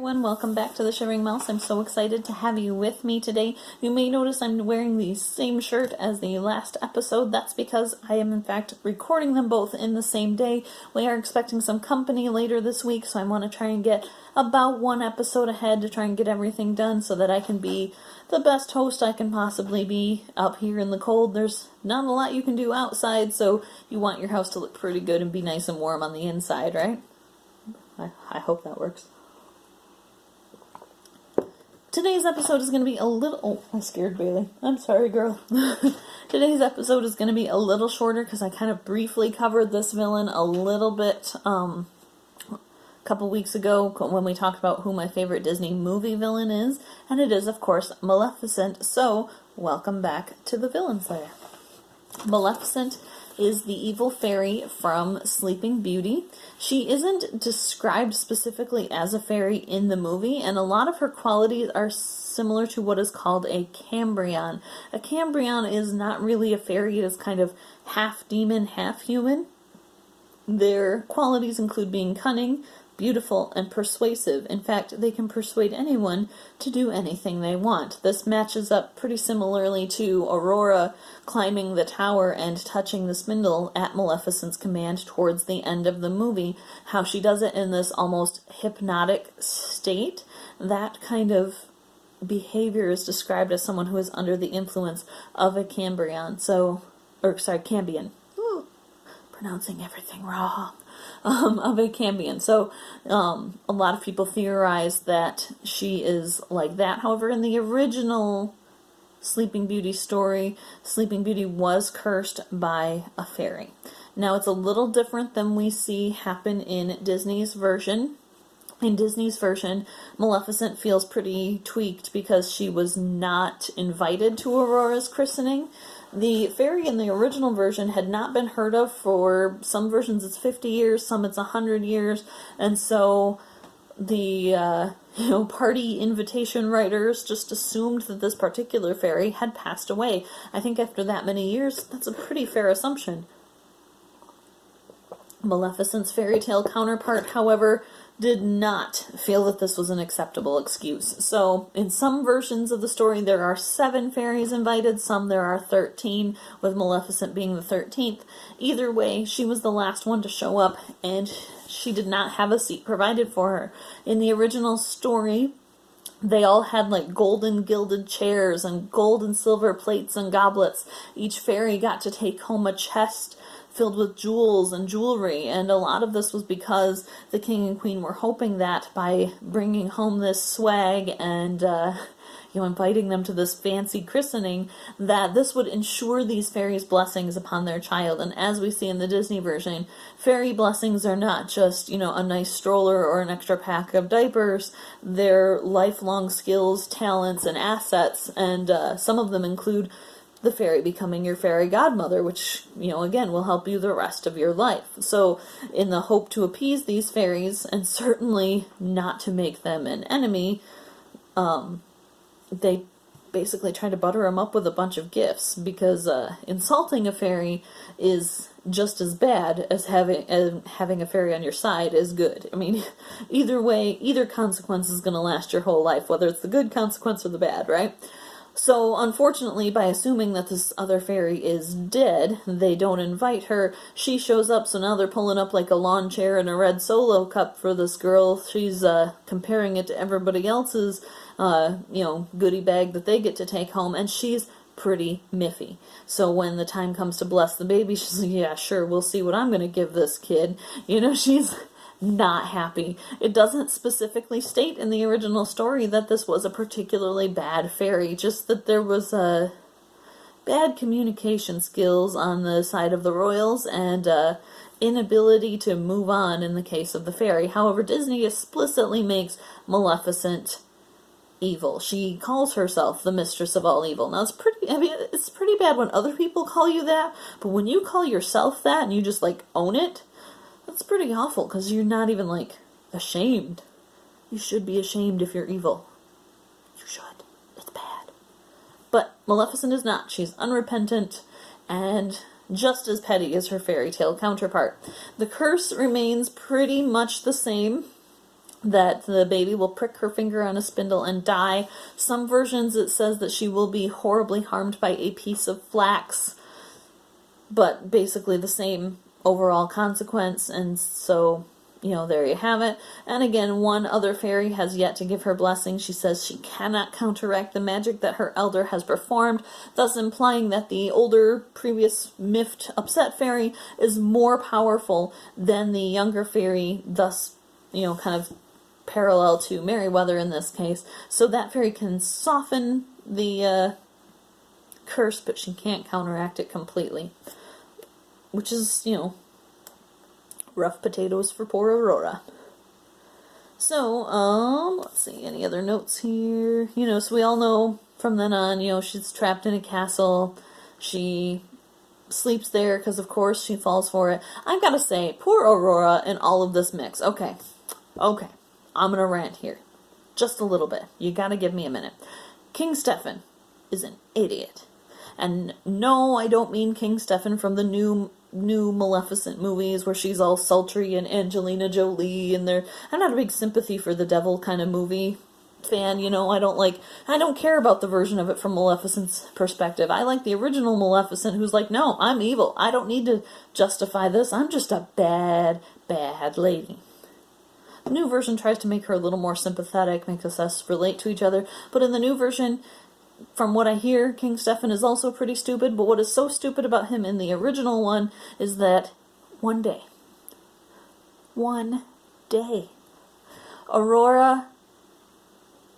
everyone, welcome back to the Shivering Mouse. I'm so excited to have you with me today. You may notice I'm wearing the same shirt as the last episode. That's because I am in fact recording them both in the same day. We are expecting some company later this week, so I want to try and get about one episode ahead to try and get everything done so that I can be the best host I can possibly be up here in the cold. There's not a lot you can do outside, so you want your house to look pretty good and be nice and warm on the inside, right? I hope that works. Today's episode is going to be a little... Oh, I scared Bailey. I'm sorry, girl. Today's episode is going to be a little shorter because I kind of briefly covered this villain a little bit a couple weeks ago when we talked about who my favorite Disney movie villain is. And it is, of course, Maleficent. So, welcome back to the Villain's Lair. Maleficent is the evil fairy from Sleeping Beauty. She isn't described specifically as a fairy in the movie, and a lot of her qualities are similar to what is called a Cambrion. A Cambrion is not really a fairy, it is kind of half demon, half human. Their qualities include being cunning, beautiful, and persuasive. In fact, they can persuade anyone to do anything they want. This matches up pretty similarly to Aurora climbing the tower and touching the spindle at Maleficent's command towards the end of the movie. How she does it in this almost hypnotic state. That kind of behavior is described as someone who is under the influence of a Cambrion. Cambion. Ooh, pronouncing everything wrong. Of a Cambion. So, a lot of people theorize that she is like that. However, in the original Sleeping Beauty story, Sleeping Beauty was cursed by a fairy. Now, it's a little different than we see happen in Disney's version. In Disney's version, Maleficent feels pretty tweaked because she was not invited to Aurora's christening. The fairy in the original version had not been heard of for some versions it's 50 years, some it's 100 years, and so the party invitation writers just assumed that this particular fairy had passed away. I think after that many years, that's a pretty fair assumption. Maleficent's fairy tale counterpart, however, did not feel that this was an acceptable excuse. So, in some versions of the story, there are 7 fairies invited, some there are 13, with Maleficent being the 13th. Either way, she was the last one to show up, and she did not have a seat provided for her. In the original story, they all had like golden gilded chairs and gold and silver plates and goblets. Each fairy got to take home a chest filled with jewels and jewelry, and a lot of this was because the king and queen were hoping that by bringing home this swag and inviting them to this fancy christening, that this would ensure these fairies' blessings upon their child. And as we see in the Disney version, fairy blessings are not just, a nice stroller or an extra pack of diapers. They're lifelong skills, talents, and assets, and some of them include the fairy becoming your fairy godmother, which, again, will help you the rest of your life. So, in the hope to appease these fairies, and certainly not to make them an enemy, they basically try to butter them up with a bunch of gifts, because insulting a fairy is just as bad as having a fairy on your side is good. I mean, either way, either consequence is going to last your whole life, whether it's the good consequence or the bad, right? So, unfortunately, by assuming that this other fairy is dead, they don't invite her. She shows up, so now they're pulling up like a lawn chair and a red Solo cup for this girl. She's comparing it to everybody else's, goodie bag that they get to take home, and she's pretty miffy. So when the time comes to bless the baby, she's like, yeah, sure, we'll see what I'm going to give this kid. She's not happy. It doesn't specifically state in the original story that this was a particularly bad fairy, just that there was bad communication skills on the side of the royals and inability to move on in the case of the fairy. However, Disney explicitly makes Maleficent evil. She calls herself the mistress of all evil. Now, it's pretty bad when other people call you that, but when you call yourself that and you just own it, that's pretty awful, because you're not even, ashamed. You should be ashamed if you're evil. You should. It's bad. But Maleficent is not. She's unrepentant and just as petty as her fairy tale counterpart. The curse remains pretty much the same. that the baby will prick her finger on a spindle and die. Some versions it says that she will be horribly harmed by a piece of flax, but basically the same overall consequence, and so, there you have it. And again, one other fairy has yet to give her blessing. She says she cannot counteract the magic that her elder has performed, thus implying that the older, previous, miffed, upset fairy is more powerful than the younger fairy, thus, kind of parallel to Merryweather in this case. So that fairy can soften the curse, but she can't counteract it completely. Which is, rough potatoes for poor Aurora. So, let's see, any other notes here? So we all know from then on, she's trapped in a castle. She sleeps there because, of course, she falls for it. I've got to say, poor Aurora in all of this mix. Okay, I'm going to rant here. Just a little bit. You got to give me a minute. King Stefan is an idiot. And no, I don't mean King Stefan from the new Maleficent movies where she's all sultry and Angelina Jolie and I'm not a big sympathy for the devil kind of movie fan, I don't care about the version of it from Maleficent's perspective. I like the original Maleficent who's like, no, I'm evil. I don't need to justify this. I'm just a bad, bad lady. The new version tries to make her a little more sympathetic, makes us relate to each other, but in the new version, from what I hear, King Stefan is also pretty stupid, but what is so stupid about him in the original one is that one day, Aurora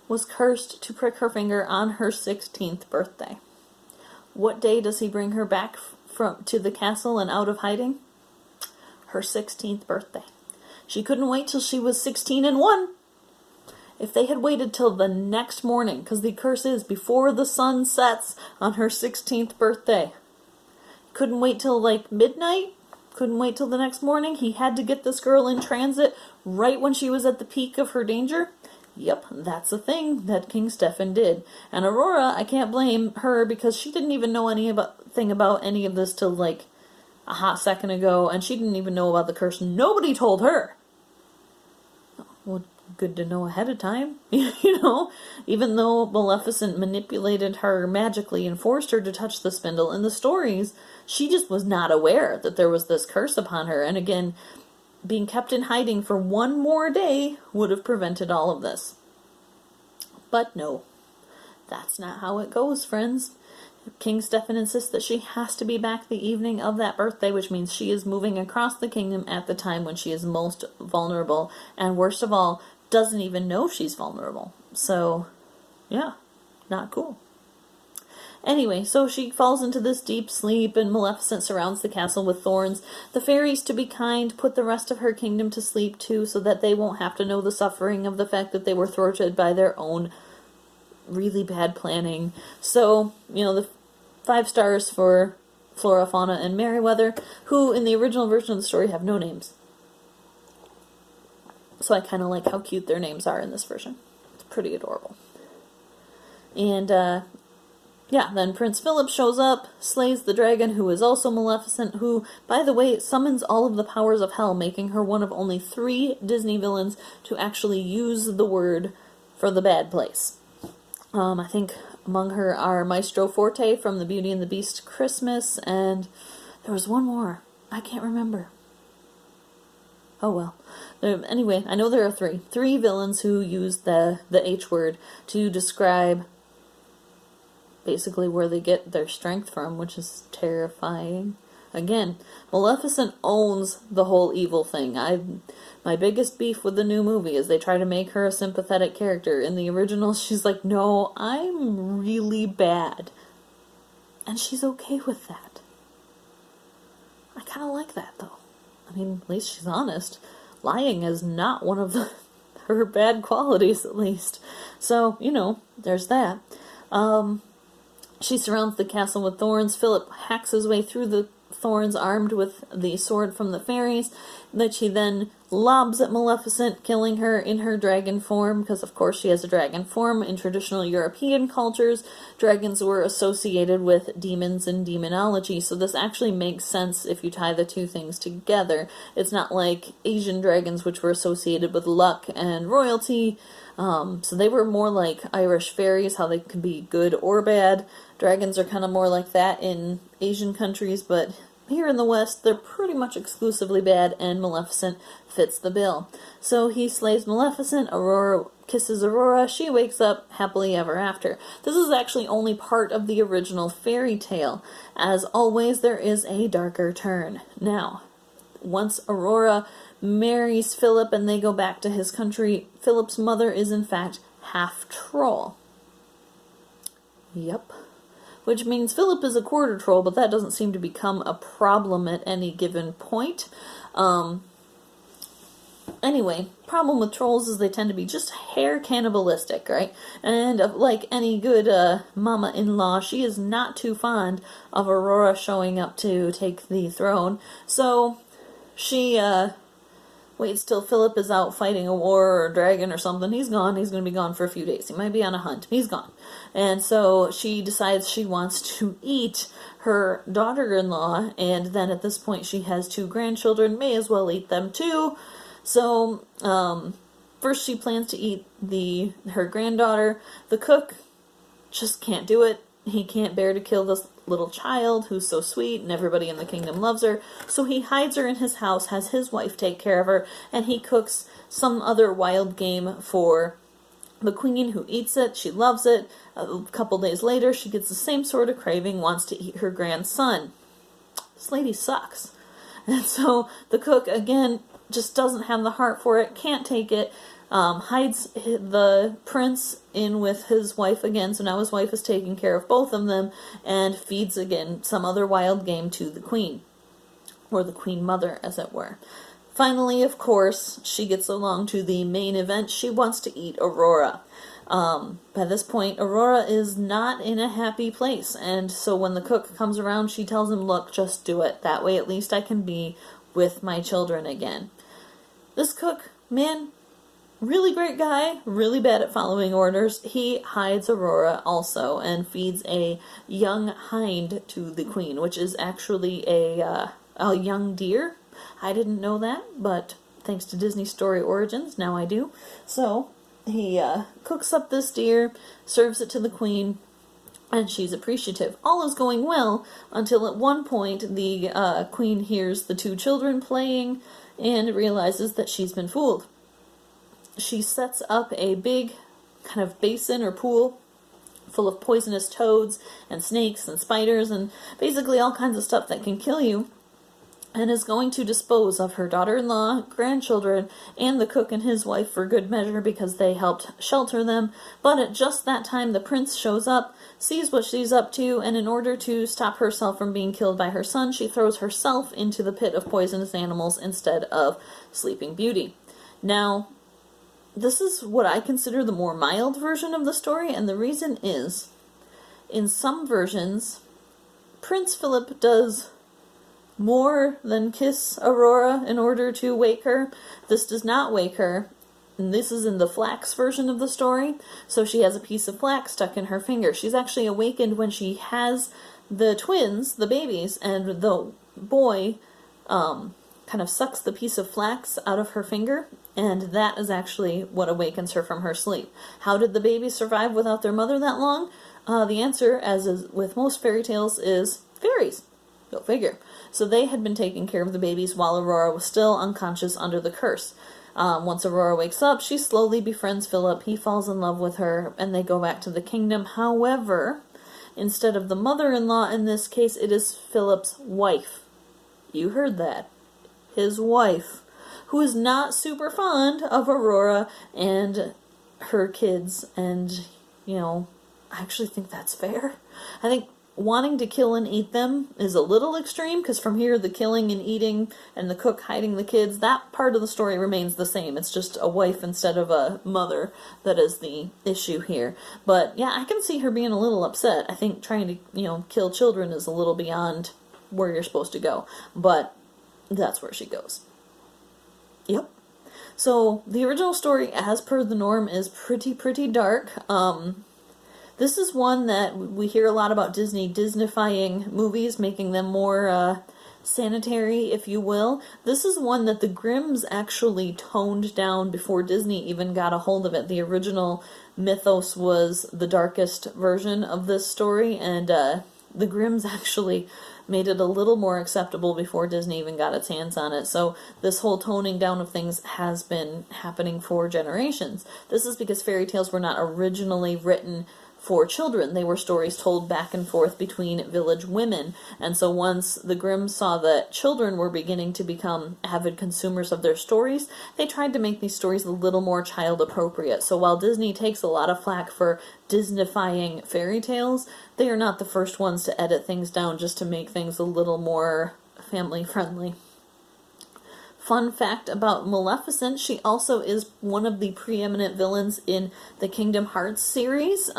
was cursed to prick her finger on her 16th birthday. What day does he bring her back to the castle and out of hiding? Her 16th birthday. She couldn't wait till she was 16 and 1. If they had waited till the next morning, because the curse is before the sun sets on her 16th birthday. Couldn't wait till midnight. Couldn't wait till the next morning. He had to get this girl in transit right when she was at the peak of her danger. Yep, that's a thing that King Stefan did. And Aurora, I can't blame her because she didn't even know anything about any of this till a hot second ago, and she didn't even know about the curse. Nobody told her. Well, good to know ahead of time, even though Maleficent manipulated her magically and forced her to touch the spindle in the stories, she just was not aware that there was this curse upon her. And again, being kept in hiding for one more day would have prevented all of this. But no, that's not how it goes, friends. King Stefan insists that she has to be back the evening of that birthday, which means she is moving across the kingdom at the time when she is most vulnerable, and worst of all, doesn't even know she's vulnerable. So, yeah, not cool. Anyway, so she falls into this deep sleep, and Maleficent surrounds the castle with thorns. The fairies, to be kind, put the rest of her kingdom to sleep too, so that they won't have to know the suffering of the fact that they were thwarted by their own really bad planning. So, the 5 stars for Flora, Fauna, and Merryweather, who in the original version of the story have no names. So I kind of like how cute their names are in this version. It's pretty adorable. And, then Prince Philip shows up, slays the dragon, who is also Maleficent, who, by the way, summons all of the powers of hell, making her one of only 3 Disney villains to actually use the word for the bad place. I think among her are Maestro Forte from the Beauty and the Beast Christmas, and there was one more. I can't remember. Oh well. Anyway, I know there are 3. 3 villains who use the H word to describe basically where they get their strength from, which is terrifying. Again, Maleficent owns the whole evil thing. My biggest beef with the new movie is they try to make her a sympathetic character. In the original, she's like, no, I'm really bad. And she's okay with that. I kind of like that, though. I mean, at least she's honest. Lying is not one of her bad qualities, at least. So, there's that. She surrounds the castle with thorns. Philip hacks his way through the thorns armed with the sword from the fairies, that she then lobs at Maleficent, killing her in her dragon form, because of course she has a dragon form. In traditional European cultures, dragons were associated with demons and demonology, so this actually makes sense if you tie the two things together. It's not like Asian dragons, which were associated with luck and royalty. So they were more like Irish fairies, how they could be good or bad. Dragons are kind of more like that in Asian countries, but here in the West, they're pretty much exclusively bad, and Maleficent fits the bill. So he slays Maleficent, Aurora kisses Aurora, she wakes up happily ever after. This is actually only part of the original fairy tale. As always, there is a darker turn. Now, once Aurora marries Philip and they go back to his country, Philip's mother is in fact half troll. Yep. Which means Philip is a quarter troll, but that doesn't seem to become a problem at any given point. Anyway, problem with trolls is they tend to be just hair cannibalistic, right? And like any good mama-in-law, she is not too fond of Aurora showing up to take the throne. So she waits till Philip is out fighting a war or a dragon or something. He's gone. He's going to be gone for a few days. He might be on a hunt. He's gone. And so she decides she wants to eat her daughter-in-law, and then at this point she has 2 grandchildren, may as well eat them too. So, first she plans to eat her granddaughter. The cook just can't do it. He can't bear to kill this little child who's so sweet and everybody in the kingdom loves her. So he hides her in his house, has his wife take care of her, and he cooks some other wild game for the queen, who eats it. She loves it. A couple days later, she gets the same sort of craving, wants to eat her grandson. This lady sucks. And so the cook, again, just doesn't have the heart for it, can't take it, hides the prince in with his wife again, so now his wife is taking care of both of them, and feeds again some other wild game to the queen, or the queen mother, as it were. Finally, of course, she gets along to the main event. She wants to eat Aurora. By this point, Aurora is not in a happy place, and so when the cook comes around, she tells him, look, just do it. That way at least I can be with my children again. This cook, man, really great guy, really bad at following orders. He hides Aurora also and feeds a young hind to the queen, which is actually a young deer. I didn't know that, but thanks to Disney Story Origins, now I do. So he cooks up this deer, serves it to the queen, and she's appreciative. All is going well until at one point the queen hears the 2 children playing and realizes that she's been fooled. She sets up a big kind of basin or pool full of poisonous toads and snakes and spiders and basically all kinds of stuff that can kill you, and is going to dispose of her daughter-in-law, grandchildren, and the cook and his wife for good measure because they helped shelter them. But at just that time, the prince shows up, sees what she's up to, and in order to stop herself from being killed by her son, she throws herself into the pit of poisonous animals instead of Sleeping Beauty. Now, this is what I consider the more mild version of the story, and the reason is, in some versions, Prince Philip does more than kiss Aurora in order to wake her. This does not wake her, and this is in the flax version of the story, so she has a piece of flax stuck in her finger. She's actually awakened when she has the twins, the babies, and the boy kind of sucks the piece of flax out of her finger, and that is actually what awakens her from her sleep. How did the babies survive without their mother that long? The answer, as is with most fairy tales, is fairies. Go figure. So they had been taking care of the babies while Aurora was still unconscious under the curse. Once Aurora wakes up, she slowly befriends Philip. He falls in love with her, and they go back to the kingdom. However, instead of the mother-in-law in this case, it is Philip's wife. You heard that. His wife, who is not super fond of Aurora and her kids, and, you know, I actually think that's fair. I think wanting to kill and eat them is a little extreme, because from here, the killing and eating and the cook hiding the kids, that part of the story remains the same. It's just a wife instead of a mother that is the issue here. But yeah, I can see her being a little upset. I think trying to, kill children is a little beyond where you're supposed to go. But that's where she goes. Yep. So the original story, as per the norm, is pretty dark. This is one that we hear a lot about Disneyfying movies, making them more sanitary, if you will. This is one that the Grimms actually toned down before Disney even got a hold of it. The original mythos was the darkest version of this story, and the Grimms actually made it a little more acceptable before Disney even got its hands on it. So this whole toning down of things has been happening for generations. This is because fairy tales were not originally written for children. They were stories told back and forth between village women. And so once the Grimms saw that children were beginning to become avid consumers of their stories, they tried to make these stories a little more child appropriate. So while Disney takes a lot of flack for Disneyfying fairy tales, they are not the first ones to edit things down just to make things a little more family friendly. Fun fact about Maleficent, she also is one of the preeminent villains in the Kingdom Hearts series.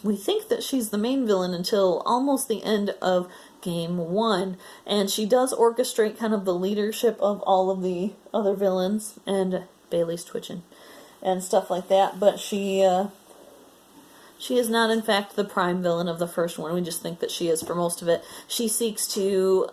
We think that she's the main villain until almost the end of Game 1, and she does orchestrate kind of the leadership of all of the other villains, and Bailey's twitching, and stuff like that, but she is not, in fact, the prime villain of the first one. We just think that she is for most of it. She seeks to,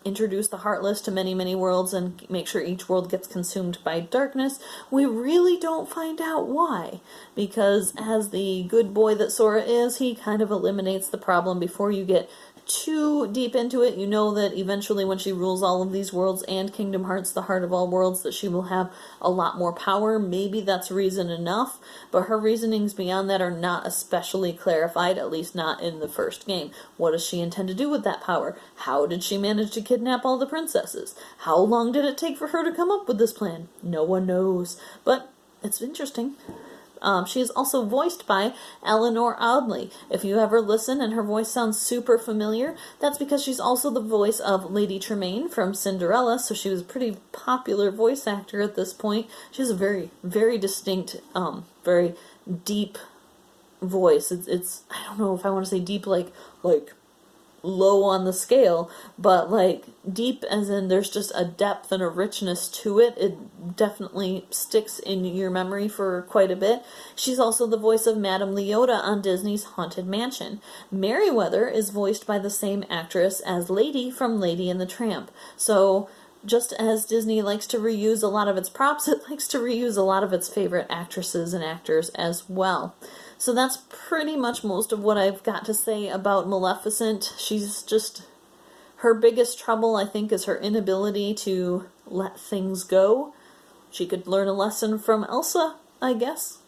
introduce the Heartless to many worlds and make sure each world gets consumed by darkness. We really don't find out why, because as the good boy that Sora is, he kind of eliminates the problem before you get too deep into it. You know that eventually when she rules all of these worlds and Kingdom Hearts, the heart of all worlds, that she will have a lot more power. Maybe that's reason enough, but her reasonings beyond that are not especially clarified, at least not in the first game. What does she intend to do with that power? How did she manage to kidnap all the princesses? How long did it take for her to come up with this plan? No one knows, but it's interesting. She is also voiced by Eleanor Audley. If you ever listen and her voice sounds super familiar, that's because she's also the voice of Lady Tremaine from Cinderella, so she was a pretty popular voice actor at this point. She has a very distinct, very deep voice. It's I don't know if I want to say deep like low on the scale, but like deep as in there's just a depth and a richness to it. It definitely sticks in your memory for quite a bit. She's also the voice of Madame Leota on Disney's Haunted Mansion. Merryweather is voiced by the same actress as Lady from Lady and the Tramp. So just as Disney likes to reuse a lot of its props, it likes to reuse a lot of its favorite actresses and actors as well. So that's pretty much most of what I've got to say about Maleficent. She's just, her biggest trouble, I think, is her inability to let things go. She could learn a lesson from Elsa, I guess.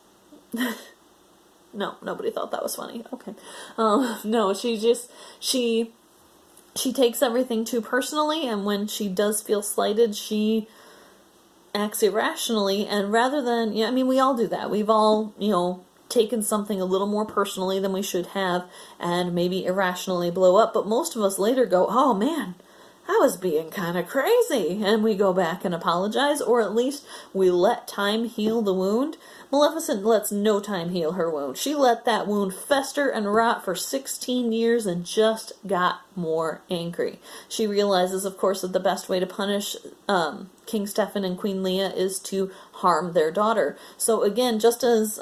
No, nobody thought that was funny. Okay. No, she takes everything too personally, and when she does feel slighted, she acts irrationally, and rather than, we all do that. We've all, taken something a little more personally than we should have, and maybe irrationally blow up, but most of us later go, oh man, I was being kind of crazy, and we go back and apologize, or at least we let time heal the wound. Maleficent lets no time heal her wound. She let that wound fester and rot for 16 years and just got more angry. She realizes, of course, that the best way to punish King Stefan and Queen Leah is to harm their daughter. So again, just as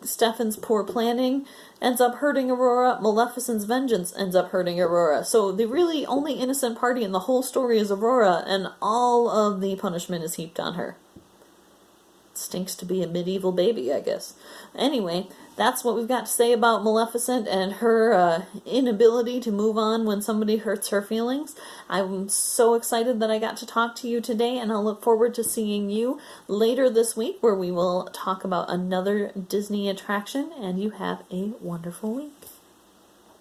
Stefan's poor planning ends up hurting Aurora, Maleficent's vengeance ends up hurting Aurora. So the really only innocent party in the whole story is Aurora, and all of the punishment is heaped on her. Stinks to be a medieval baby, I guess. Anyway, that's what we've got to say about Maleficent and her inability to move on when somebody hurts her feelings. I'm so excited that I got to talk to you today, and I'll look forward to seeing you later this week where we will talk about another Disney attraction, and you have a wonderful week.